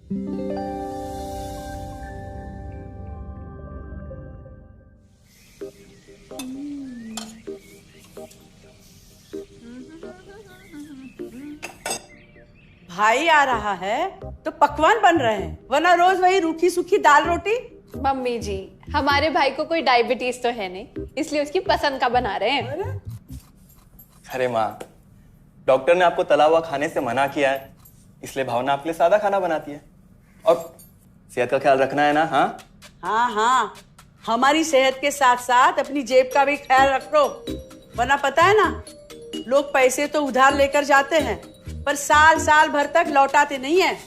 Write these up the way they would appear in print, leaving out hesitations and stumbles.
भाई आ रहा है तो पकवान बन रहे हैं, वरना रोज वही रूखी सूखी दाल रोटी। मम्मी जी, हमारे भाई को कोई डायबिटीज तो है नहीं, इसलिए उसकी पसंद का बना रहे हैं। अरे माँ, डॉक्टर ने आपको तला हुआ खाने से मना किया है, इसलिए भावना आपके लिए सादा खाना बनाती है। और सेहत का ख्याल रखना है ना? हाँ हाँ हाँ, हमारी सेहत के साथ साथ अपनी जेब का भी ख्याल रखो, वरना पता है ना, लोग पैसे तो उधार लेकर जाते हैं पर साल साल भर तक लौटाते नहीं है।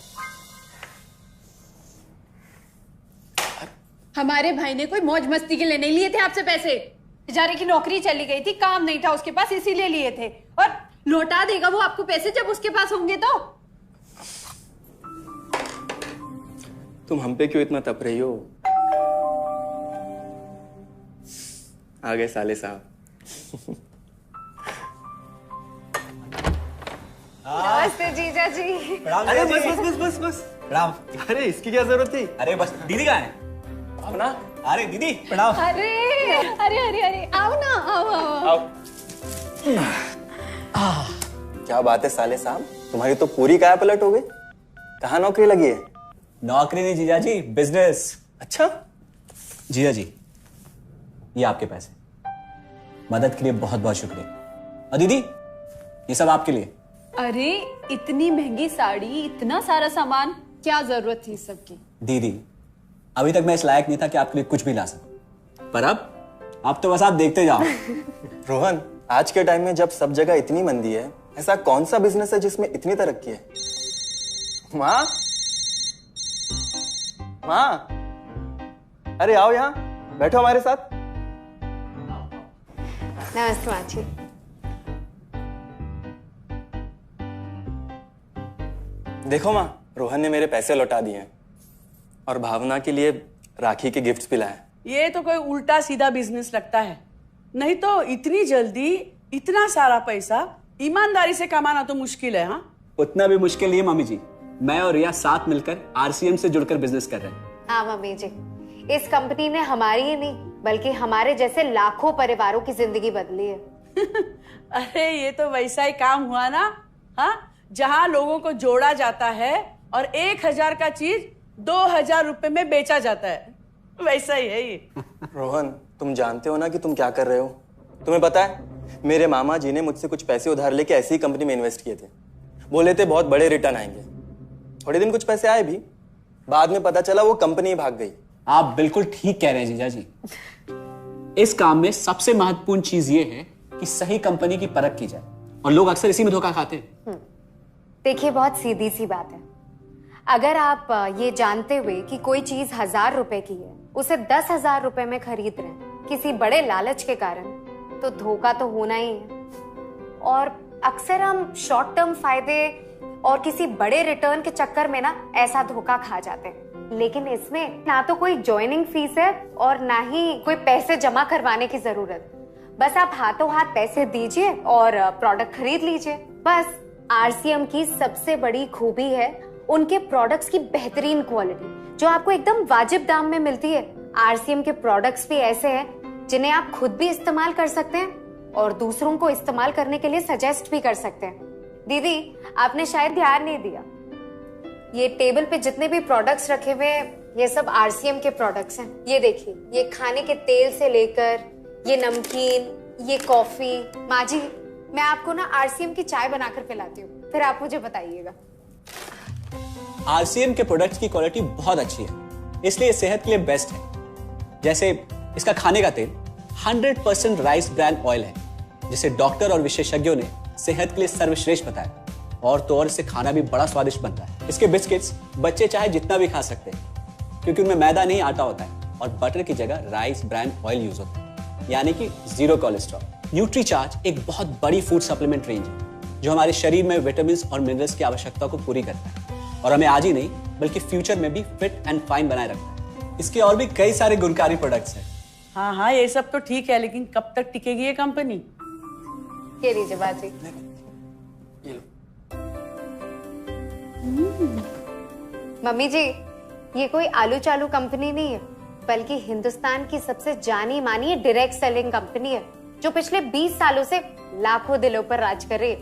हमारे भाई ने कोई मौज मस्ती के लिए नहीं लिए थे आपसे पैसे। बेचारे की नौकरी चली गई थी, काम नहीं था उसके पास, इसीलिए लिए थे। और लौटा देगा वो आपको पैसे जब उसके पास होंगे तो। तुम हम पे क्यों इतना तप रही हो? आ गए साले साहब। नमस्ते जीजा जी। अरे बस बस बस बस बस प्रणाम। अरे इसकी क्या जरूरत थी? अरे बस दीदी कहाँ है? भावना, अरे दीदी प्रणाम। अरे अरे अरे अरे आओ ना, आओ आओ। क्या बात है साले साहब, तुम्हारी तो पूरी काया पलट हो गई। कहाँ नौकरी लगी है? नौकरी नहीं जीजा जी, बिजनेस। अच्छा जीजा जी, ये आपके पैसे, मदद के लिए बहुत बहुत शुक्रिया। और दीदी, ये सब आपके लिए। अरे इतनी महंगी साड़ी, इतना सारा सामान, क्या जरूरत थी सबकी? दीदी, अभी तक मैं इस लायक नहीं था कि आपके लिए कुछ भी ला सकूं, पर अब तो बस आप देखते जाओ। रोहन, आज के टाइम में जब सब जगह इतनी मंदी है, ऐसा कौन सा बिजनेस है जिसमें इतनी तरक्की है? माँ, माँ, अरे आओ यहाँ बैठो हमारे साथ। नमस्ते माँ जी। देखो माँ, रोहन ने मेरे पैसे लौटा दिए हैं और भावना के लिए राखी के गिफ्ट्स भी लाए। ये तो कोई उल्टा सीधा बिजनेस लगता है, नहीं तो इतनी जल्दी इतना सारा पैसा ईमानदारी से कमाना तो मुश्किल है। हाँ, उतना भी मुश्किल नहीं है मम्मी जी, मैं और रिया साथ मिलकर आरसीएम से जुड़कर बिजनेस कर रहे हैं। हाँ मम्मी जी, इस कंपनी ने हमारी ही नहीं बल्कि हमारे जैसे लाखों परिवारों की जिंदगी बदली है। अरे ये तो वैसा ही काम हुआ ना, हाँ, जहाँ लोगों को जोड़ा जाता है और 1000 का चीज 2000 रुपए में बेचा जाता है, वैसा ही है ये। रोहन, तुम जानते हो ना कि तुम क्या कर रहे हो? तुम्हें पता है, मेरे मामा जी ने मुझसे कुछ पैसे उधार लेके ऐसी ही कंपनी में इन्वेस्ट किए थे। बोले थे बहुत बड़े रिटर्न आएंगे। थोड़े दिन कुछ पैसे आए भी, बाद में पता चला वो कंपनी भाग गई। आप बिल्कुल ठीक कह रहे हैं जीजा जी। इस काम में सबसे महत्वपूर्ण चीज ये है कि सही कंपनी की परख की जाए, और लोग अक्सर इसी में धोखा खाते हैं। देखिए, बहुत सीधी सी बात है, अगर आप ये जानते हुए कि कोई चीज 1000 रुपए की है, उसे 10,000 रुपए में खरीद रहे हैं किसी बड़े लालच के कारण, तो धोखा तो होना ही है। और अक्सर हम शॉर्ट टर्म फायदे और किसी बड़े रिटर्न के चक्कर में ना ऐसा धोखा खा जाते हैं। लेकिन इसमें ना तो कोई ज्वाइनिंग फीस है और ना ही कोई पैसे जमा करवाने की जरूरत। बस आप हाथों हाथ पैसे दीजिए और प्रोडक्ट खरीद लीजिए। बस आरसीएम की सबसे बड़ी खूबी है उनके प्रोडक्ट्स की बेहतरीन क्वालिटी, जो आपको एकदम वाजिब दाम में मिलती है। आरसीएम के प्रोडक्ट्स भी ऐसे हैं जिन्हें आप खुद भी इस्तेमाल कर सकते हैं और दूसरों को इस्तेमाल करने के लिए सजेस्ट भी कर सकते हैं। दीदी, आपने शायद ध्यान नहीं दिया, ये टेबल पे जितने भी प्रोडक्ट्स रखे हुए हैं, ये सब आरसीएम के प्रोडक्ट्स हैं। ये देखिए, ये खाने के तेल से लेकर ये नमकीन, ये कॉफी। माँ जी, मैं आपको ना आरसीएम की चाय बनाकर पिलाती हूँ, फिर आप मुझे बताइएगा। आरसीएम के प्रोडक्ट्स की क्वालिटी बहुत अच्छी है, इसलिए सेहत के लिए बेस्ट है। जैसे इसका खाने का तेल 100% राइस ब्रांड ऑयल है, जिसे डॉक्टर और विशेषज्ञों ने सेहत के लिए सर्वश्रेष्ठ बताया। और तो और इससे खाना भी बड़ा स्वादिष्ट बनता है। इसके बिस्किट्स बच्चे चाहे जितना भी खा सकते हैं, क्योंकि उनमें मैदा नहीं आटा होता है और बटर की जगह राइस ब्रांड ऑयल यूज होता है, यानी कि 0 कोलेस्ट्रॉल। न्यूट्रीचार्ज एक बहुत बड़ी फूड सप्लीमेंट रेंज है, जो हमारे शरीर में विटामिन और मिनरल्स की आवश्यकता को पूरी करता है और हमें आज ही नहीं बल्कि फ्यूचर में भी फिट एंड फाइन बनाए रखता है। इसके और भी कई सारे गुणकारी प्रोडक्ट्स हैं। हाँ हाँ, ये सब तो ठीक है, लेकिन कब तक टिकेगी ये कंपनी? ये लीजिए बाजी। ये लो। मम्मी जी, ये कोई आलू चालू कंपनी नहीं है, बल्कि हिंदुस्तान की सबसे जानी मानी डायरेक्ट सेलिंग कंपनी है, जो पिछले 20 सालों से लाखों दिलों पर राज कर रही है।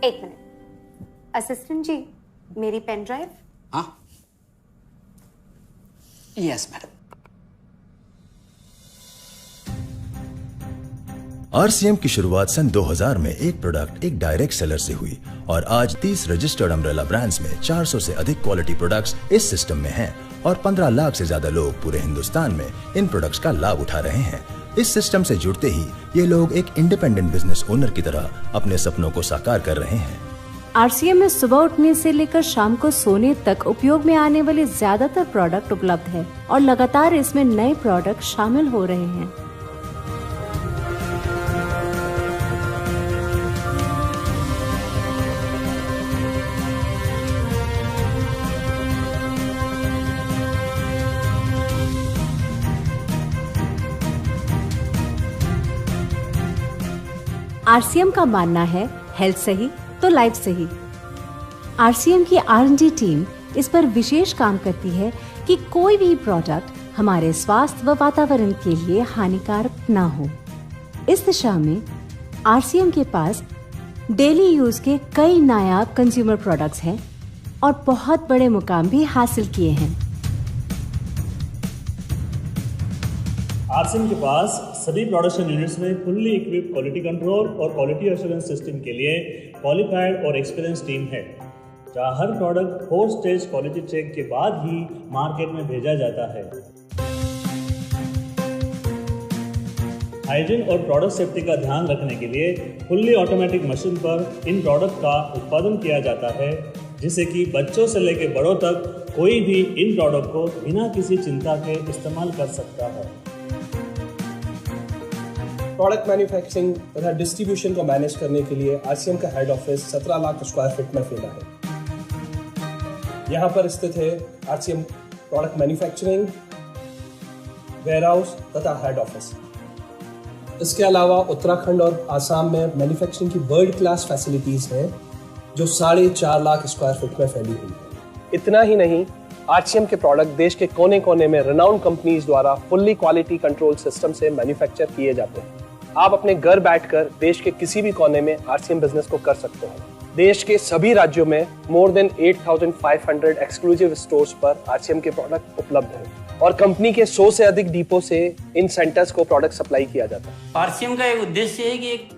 एक मिनट असिस्टेंट जी, मेरी पेन ड्राइव। हाँ, यस मैडम। आरसीएम की शुरुआत सन 2000 में एक प्रोडक्ट एक डायरेक्ट सेलर से हुई और आज 30 रजिस्टर्ड अम्ब्रेला ब्रांड्स में 400 से अधिक क्वालिटी प्रोडक्ट्स इस सिस्टम में हैं और 15 लाख से ज्यादा लोग पूरे हिंदुस्तान में इन प्रोडक्ट्स का लाभ उठा रहे हैं। इस सिस्टम से जुड़ते ही ये लोग एक इंडिपेंडेंट बिजनेस ओनर की तरह अपने सपनों को साकार कर रहे हैं। आरसीएम में सुबह उठने से लेकर शाम को सोने तक उपयोग में आने वाले ज्यादातर प्रोडक्ट उपलब्ध है और लगातार इसमें नए प्रोडक्ट शामिल हो रहे हैं। आरसीएम का मानना है हेल्थ सही तो लाइफ सही। आरसीएम की R&D टीम इस पर विशेष काम करती है कि कोई भी प्रोडक्ट हमारे स्वास्थ्य व वातावरण के लिए हानिकारक ना हो। इस दिशा में आरसीएम के पास डेली यूज के कई नायाब कंज्यूमर प्रोडक्ट्स हैं और बहुत बड़े मुकाम भी हासिल किए हैं। आरसीएम के पास सभी प्रोडक्शन यूनिट्स में फुल्ली इक्विप क्वालिटी कंट्रोल और क्वालिटी एश्योरेंस सिस्टम के लिए क्वालिफाइड और एक्सपीरियंस टीम है, जहां हर प्रोडक्ट 4 स्टेज क्वालिटी चेक के बाद ही मार्केट में भेजा जाता है। हाइजीन और प्रोडक्ट सेफ्टी का ध्यान रखने के लिए फुल्ली ऑटोमेटिक मशीन पर इन प्रोडक्ट का उत्पादन किया जाता है, जिससे कि बच्चों से लेकर बड़ों तक कोई भी इन प्रोडक्ट को बिना किसी चिंता के इस्तेमाल कर सकता है। प्रोडक्ट मैन्युफैक्चरिंग तथा डिस्ट्रीब्यूशन को मैनेज करने के लिए आरसीएम का head office 17 lakh square feet में फैला है। यहाँ पर स्थित है आरसीएम प्रोडक्ट मैन्युफैक्चरिंग, वेयरहाउस तथा हेड ऑफिस। इसके अलावा उत्तराखंड और आसाम में मैन्युफैक्चरिंग की वर्ल्ड क्लास फैसिलिटीज हैं, जो 4.5 लाख स्क्वायर फीट में फैली हुई है। इतना ही नहीं, आरसीएम के प्रोडक्ट देश के कोने कोने में रेनाउंड कंपनीज द्वारा फुल्ली क्वालिटी कंट्रोल सिस्टम से मैन्युफैक्चर किए जाते हैं। आप अपने घर बैठकर देश के किसी भी कोने में आरसीएम बिजनेस को कर सकते हैं। देश के सभी राज्यों में मोर देन 8,500 एक्सक्लूसिव स्टोर्स पर आरसीएम के प्रोडक्ट उपलब्ध हैं और कंपनी के 100 से अधिक डिपो से इन सेंटर्स को प्रोडक्ट सप्लाई किया जाता है। आरसीएम का एक उद्देश्य है कि एक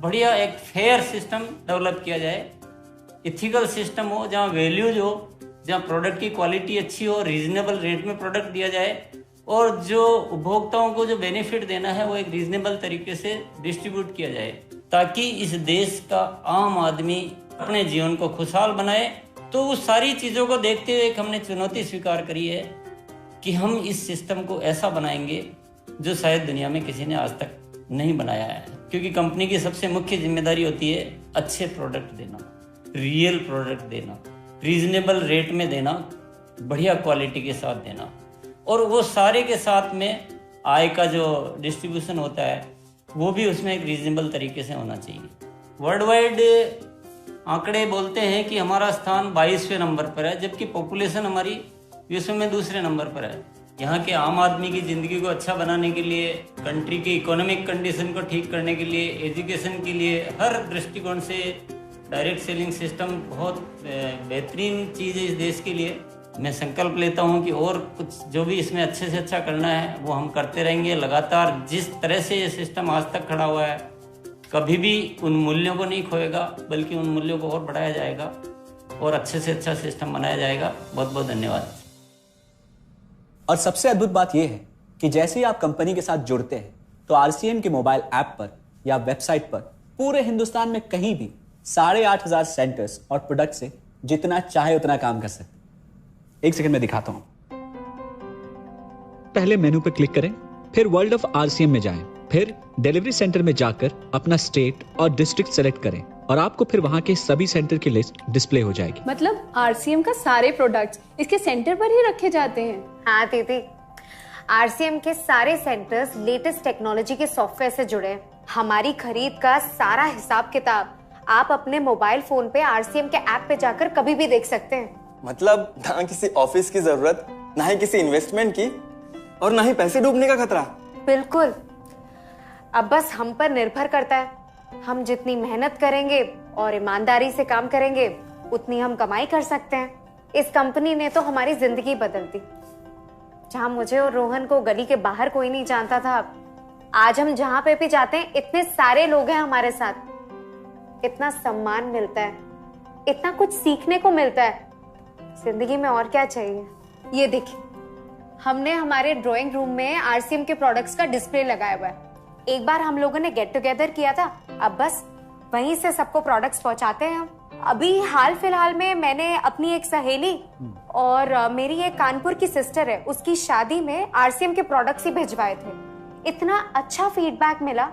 बढ़िया एक फेयर सिस्टम डेवलप किया जाए, इथिकल सिस्टम हो, जहाँ वैल्यूज हो, जहाँ प्रोडक्ट की क्वालिटी अच्छी हो, रीजनेबल रेट में प्रोडक्ट दिया जाए और जो उपभोक्ताओं को जो बेनिफिट देना है वो एक रीजनेबल तरीके से डिस्ट्रीब्यूट किया जाए, ताकि इस देश का आम आदमी अपने जीवन को खुशहाल बनाए। तो उस सारी चीज़ों को देखते हुए हमने चुनौती स्वीकार करी है कि हम इस सिस्टम को ऐसा बनाएंगे जो शायद दुनिया में किसी ने आज तक नहीं बनाया है, क्योंकि कंपनी की सबसे मुख्य जिम्मेदारी होती है अच्छे प्रोडक्ट देना, रियल प्रोडक्ट देना, रीजनेबल रेट में देना, बढ़िया क्वालिटी के साथ देना, और वो सारे के साथ में आय का जो डिस्ट्रीब्यूशन होता है वो भी उसमें एक रीजनेबल तरीके से होना चाहिए। वर्ल्ड वाइड आंकड़े बोलते हैं कि हमारा स्थान 22वें नंबर पर है, जबकि पॉपुलेशन हमारी विश्व में दूसरे नंबर पर है। यहाँ के आम आदमी की ज़िंदगी को अच्छा बनाने के लिए, कंट्री की इकोनॉमिक कंडीशन को ठीक करने के लिए, एजुकेशन के लिए, हर दृष्टिकोण से डायरेक्ट सेलिंग सिस्टम बहुत बेहतरीन चीज़ है इस देश के लिए। मैं संकल्प लेता हूं कि और कुछ जो भी इसमें अच्छे से अच्छा करना है वो हम करते रहेंगे लगातार। जिस तरह से ये सिस्टम आज तक खड़ा हुआ है, कभी भी उन मूल्यों को नहीं खोएगा, बल्कि उन मूल्यों को और बढ़ाया जाएगा और अच्छे से अच्छा सिस्टम बनाया जाएगा। बहुत बहुत धन्यवाद। और सबसे अद्भुत बात यह है कि जैसे ही आप कंपनी के साथ जुड़ते हैं तो आरसीएम के मोबाइल ऐप पर या वेबसाइट पर पूरे हिंदुस्तान में कहीं भी 8,500 सेंटर्स और प्रोडक्ट से जितना चाहे उतना काम कर सकते। एक सेकंड में दिखाता हूं। पहले मेनू पर क्लिक करें, फिर वर्ल्ड ऑफ आरसीएम में जाएं, फिर डिलीवरी सेंटर में जाकर अपना स्टेट और डिस्ट्रिक्ट सेलेक्ट करें और आपको फिर वहां के सभी सेंटर की लिस्ट डिस्प्ले हो जाएगी। मतलब आरसीएम का सारे प्रोडक्ट्स इसके सेंटर पर ही रखे जाते हैं? हाँ दीदी, आरसीएम के सारे सेंटर्स लेटेस्ट टेक्नोलॉजी के सॉफ्टवेयर से जुड़े हैं। हमारी खरीद का सारा हिसाब किताब आप अपने मोबाइल फोन पे आरसीएम के ऐप पे जाकर कभी भी देख सकते हैं। मतलब ना किसी ऑफिस की जरूरत, ना ही किसी इन्वेस्टमेंट की, और ना ही पैसे डूबने का खतरा। बिल्कुल। अब बस हम पर निर्भर करता है। हम जितनी मेहनत करेंगे और ईमानदारी से काम करेंगे उतनी हम कमाई कर सकते हैं। इस कंपनी ने तो हमारी जिंदगी बदल दी। जहां मुझे और रोहन को गली के बाहर कोई नहीं जानता था, आज हम जहां पे भी जाते हैं इतने सारे लोग हैं हमारे साथ। इतना सम्मान मिलता है, इतना कुछ सीखने को मिलता है। जिंदगी में और क्या चाहिए। ये देखिए, हमने हमारे ड्राइंग रूम में आरसीएम के प्रोडक्ट्स का डिस्प्ले लगाया हुआ है। एक बार हम लोगों ने गेट टुगेदर किया था, अब बस वहीं से सबको प्रोडक्ट्स पहुंचाते हैं हम। अभी हाल फिलहाल में मैंने अपनी एक सहेली और मेरी एक कानपुर की सिस्टर है, उसकी शादी में आरसीएम के प्रोडक्ट्स ही भिजवाए थे। इतना अच्छा फीडबैक मिला,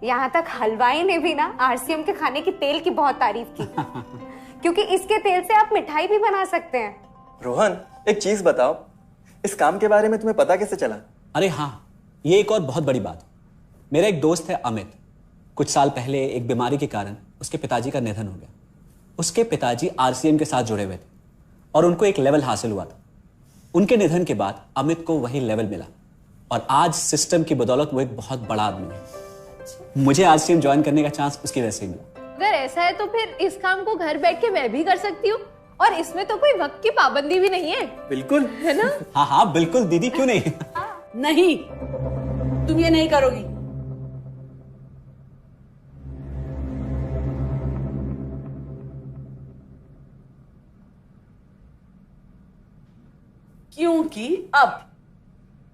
यहाँ तक हलवाई ने भी ना आरसीएम के खाने की तेल की बहुत तारीफ की क्योंकि इसके तेल से आप मिठाई भी बना सकते हैं। रोहन, एक चीज बताओ, इस काम के बारे में तुम्हें पता कैसे चला? अरे हाँ, ये एक और बहुत बड़ी बात। मेरा एक दोस्त है अमित, कुछ साल पहले एक बीमारी के कारण उसके पिताजी का निधन हो गया। उसके पिताजी आरसीएम के साथ जुड़े हुए थे और उनको एक लेवल हासिल हुआ था। उनके निधन के बाद अमित को वही लेवल मिला और आज सिस्टम की बदौलत वो एक बहुत बड़ा आदमी है। मुझे आरसीएम ज्वाइन करने का चांस उसकी वजह से मिला। अगर ऐसा है तो फिर इस काम को घर बैठ के मैं भी कर सकती हूँ, और इसमें तो कोई वक्त की पाबंदी भी नहीं है। बिल्कुल, है ना? हाँ हाँ बिल्कुल दीदी, क्यों नहीं। नहीं, तुम ये नहीं करोगी। क्योंकि अब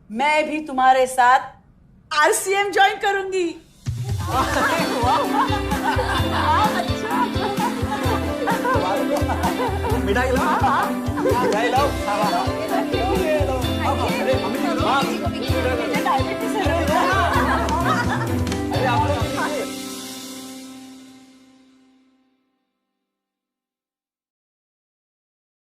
मैं भी तुम्हारे साथ आरसीएम ज्वाइन करूंगी। मिठाई लाओ, मिठाई लाओ।